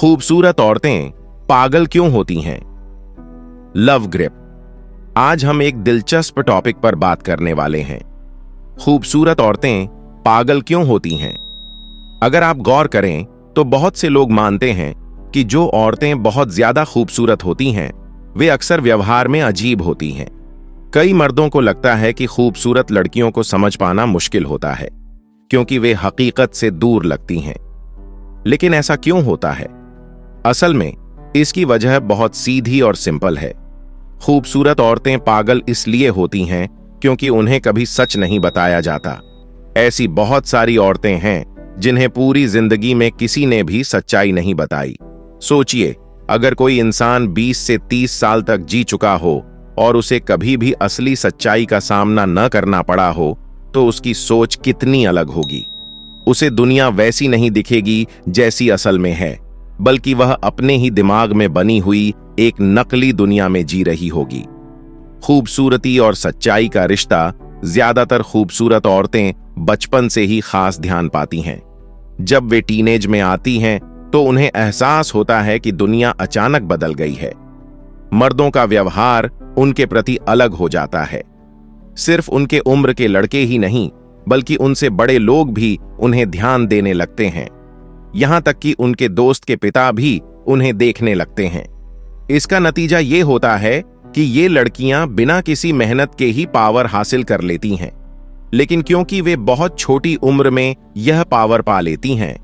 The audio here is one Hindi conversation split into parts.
खूबसूरत औरतें पागल क्यों होती हैं? Love grip. आज हम एक दिलचस्प टॉपिक पर बात करने वाले हैं। खूबसूरत औरतें पागल क्यों होती हैं? अगर आप गौर करें तो बहुत से लोग मानते हैं कि जो औरतें बहुत ज्यादा खूबसूरत होती हैं वे अक्सर व्यवहार में अजीब होती हैं। कई मर्दों को लगता है कि खूबसूरत लड़कियों को समझ पाना मुश्किल होता है क्योंकि वे हकीकत से दूर लगती हैं। लेकिन ऐसा क्यों होता है? असल में इसकी वजह बहुत सीधी और सिंपल है। खूबसूरत औरतें पागल इसलिए होती हैं क्योंकि उन्हें कभी सच नहीं बताया जाता। ऐसी बहुत सारी औरतें हैं जिन्हें पूरी जिंदगी में किसी ने भी सच्चाई नहीं बताई। सोचिए, अगर कोई इंसान 20 से 30 साल तक जी चुका हो और उसे कभी भी असली सच्चाई का सामना न करना पड़ा हो तो उसकी सोच कितनी अलग होगी। उसे दुनिया वैसी नहीं दिखेगी जैसी असल में है, बल्कि वह अपने ही दिमाग में बनी हुई एक नकली दुनिया में जी रही होगी। खूबसूरती और सच्चाई का रिश्ता ज्यादातर खूबसूरत औरतें बचपन से ही खास ध्यान पाती हैं। जब वे टीनेज में आती हैं तो उन्हें एहसास होता है कि दुनिया अचानक बदल गई है। मर्दों का व्यवहार उनके प्रति अलग हो जाता है। सिर्फ उनके उम्र के लड़के ही नहीं बल्कि उनसे बड़े लोग भी उन्हें ध्यान देने लगते हैं। यहां तक कि उनके दोस्त के पिता भी उन्हें देखने लगते हैं। इसका नतीजा ये होता है कि ये लड़कियां बिना किसी मेहनत के ही पावर हासिल कर लेती हैं। लेकिन क्योंकि वे बहुत छोटी उम्र में यह पावर पा लेती हैं,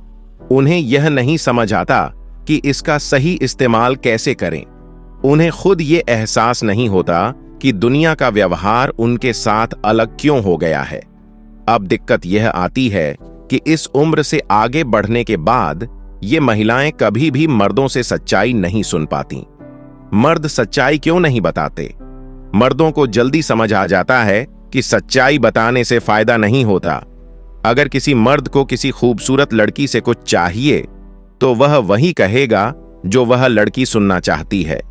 उन्हें यह नहीं समझ आता कि इसका सही इस्तेमाल कैसे करें। उन्हें खुद ये एहसास नहीं होता कि दुनिया का व्यवहार उनके साथ अलग क्यों हो गया है। अब दिक्कत यह आती है कि इस उम्र से आगे बढ़ने के बाद ये महिलाएं कभी भी मर्दों से सच्चाई नहीं सुन पाती। मर्द सच्चाई क्यों नहीं बताते? मर्दों को जल्दी समझ आ जाता है कि सच्चाई बताने से फायदा नहीं होता। अगर किसी मर्द को किसी खूबसूरत लड़की से कुछ चाहिए तो वह वही कहेगा जो वह लड़की सुनना चाहती है।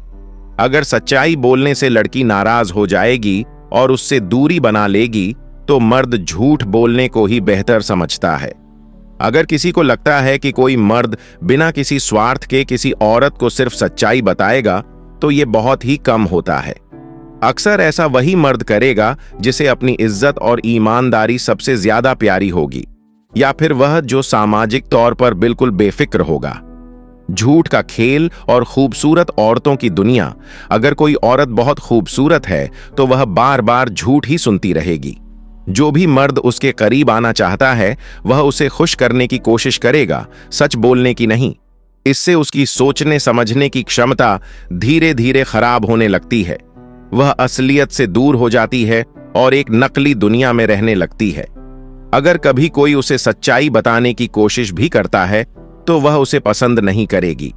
अगर सच्चाई बोलने से लड़की नाराज हो जाएगी और उससे दूरी बना लेगी तो मर्द झूठ बोलने को ही बेहतर समझता है। अगर किसी को लगता है कि कोई मर्द बिना किसी स्वार्थ के किसी औरत को सिर्फ सच्चाई बताएगा तो यह बहुत ही कम होता है। अक्सर ऐसा वही मर्द करेगा जिसे अपनी इज्जत और ईमानदारी सबसे ज्यादा प्यारी होगी, या फिर वह जो सामाजिक तौर पर बिल्कुल बेफिक्र होगा। झूठ का खेल और खूबसूरत औरतों की दुनिया। अगर कोई औरत बहुत खूबसूरत है तो वह बार बार झूठ ही सुनती रहेगी। जो भी मर्द उसके करीब आना चाहता है वह उसे खुश करने की कोशिश करेगा, सच बोलने की नहीं। इससे उसकी सोचने समझने की क्षमता धीरे धीरे खराब होने लगती है। वह असलियत से दूर हो जाती है और एक नकली दुनिया में रहने लगती है। अगर कभी कोई उसे सच्चाई बताने की कोशिश भी करता है तो वह उसे पसंद नहीं करेगी।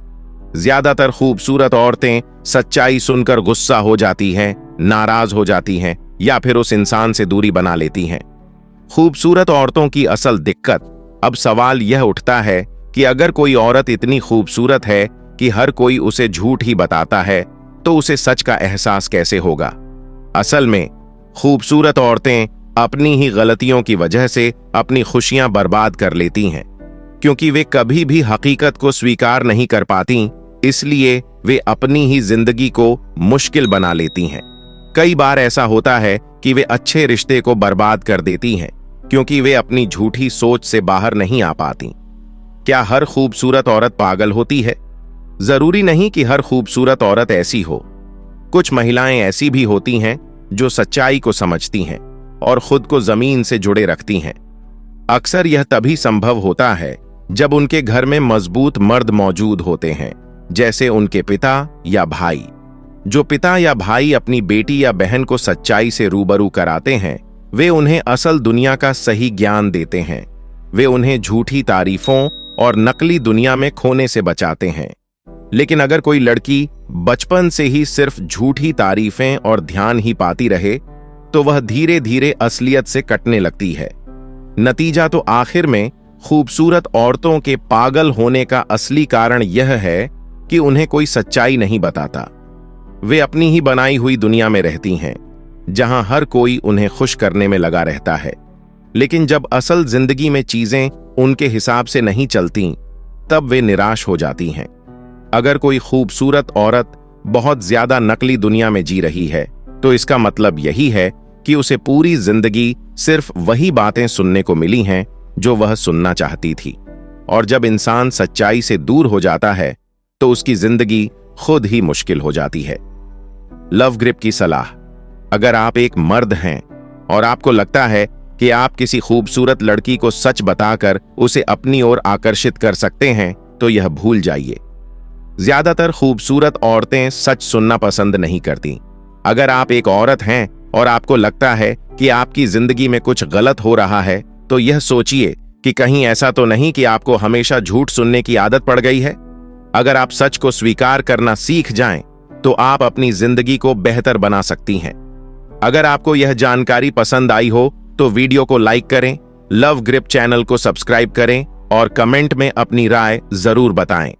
ज्यादातर खूबसूरत औरतें सच्चाई सुनकर गुस्सा हो जाती हैं, नाराज हो जाती हैं या फिर उस इंसान से दूरी बना लेती हैं। खूबसूरत औरतों की असल दिक्कत। अब सवाल यह उठता है कि अगर कोई औरत इतनी खूबसूरत है कि हर कोई उसे झूठ ही बताता है तो उसे सच का एहसास कैसे होगा? असल में खूबसूरत औरतें अपनी ही गलतियों की वजह से अपनी खुशियां बर्बाद कर लेती हैं। क्योंकि वे कभी भी हकीकत को स्वीकार नहीं कर पाती, इसलिए वे अपनी ही जिंदगी को मुश्किल बना लेती हैं। कई बार ऐसा होता है कि वे अच्छे रिश्ते को बर्बाद कर देती हैं क्योंकि वे अपनी झूठी सोच से बाहर नहीं आ पाती। क्या हर खूबसूरत औरत पागल होती है? जरूरी नहीं कि हर खूबसूरत औरत ऐसी हो। कुछ महिलाएं ऐसी भी होती हैं जो सच्चाई को समझती हैं और खुद को जमीन से जुड़े रखती हैं। अक्सर यह तभी संभव होता है जब उनके घर में मजबूत मर्द मौजूद होते हैं, जैसे उनके पिता या भाई। जो पिता या भाई अपनी बेटी या बहन को सच्चाई से रूबरू कराते हैं, वे उन्हें असल दुनिया का सही ज्ञान देते हैं। वे उन्हें झूठी तारीफों और नकली दुनिया में खोने से बचाते हैं। लेकिन अगर कोई लड़की बचपन से ही सिर्फ झूठी तारीफें और ध्यान ही पाती रहे तो वह धीरे धीरे असलियत से कटने लगती है। नतीजा तो आखिर में खूबसूरत औरतों के पागल होने का असली कारण यह है कि उन्हें कोई सच्चाई नहीं बताता। वे अपनी ही बनाई हुई दुनिया में रहती हैं जहां हर कोई उन्हें खुश करने में लगा रहता है। लेकिन जब असल जिंदगी में चीजें उनके हिसाब से नहीं चलती तब वे निराश हो जाती हैं। अगर कोई खूबसूरत औरत बहुत ज्यादा नकली दुनिया में जी रही है तो इसका मतलब यही है कि उसे पूरी जिंदगी सिर्फ वही बातें सुनने को मिली हैं जो वह सुनना चाहती थी। और जब इंसान सच्चाई से दूर हो जाता है तो उसकी जिंदगी खुद ही मुश्किल हो जाती है। लव ग्रिप की सलाह। अगर आप एक मर्द हैं और आपको लगता है कि आप किसी खूबसूरत लड़की को सच बताकर उसे अपनी ओर आकर्षित कर सकते हैं तो यह भूल जाइए। ज्यादातर खूबसूरत औरतें सच सुनना पसंद नहीं करती। अगर आप एक औरत हैं और आपको लगता है कि आपकी जिंदगी में कुछ गलत हो रहा है तो यह सोचिए कि कहीं ऐसा तो नहीं कि आपको हमेशा झूठ सुनने की आदत पड़ गई है। अगर आप सच को स्वीकार करना सीख जाएं तो आप अपनी जिंदगी को बेहतर बना सकती हैं। अगर आपको यह जानकारी पसंद आई हो तो वीडियो को लाइक करें, लव ग्रिप चैनल को सब्सक्राइब करें और कमेंट में अपनी राय जरूर बताएं।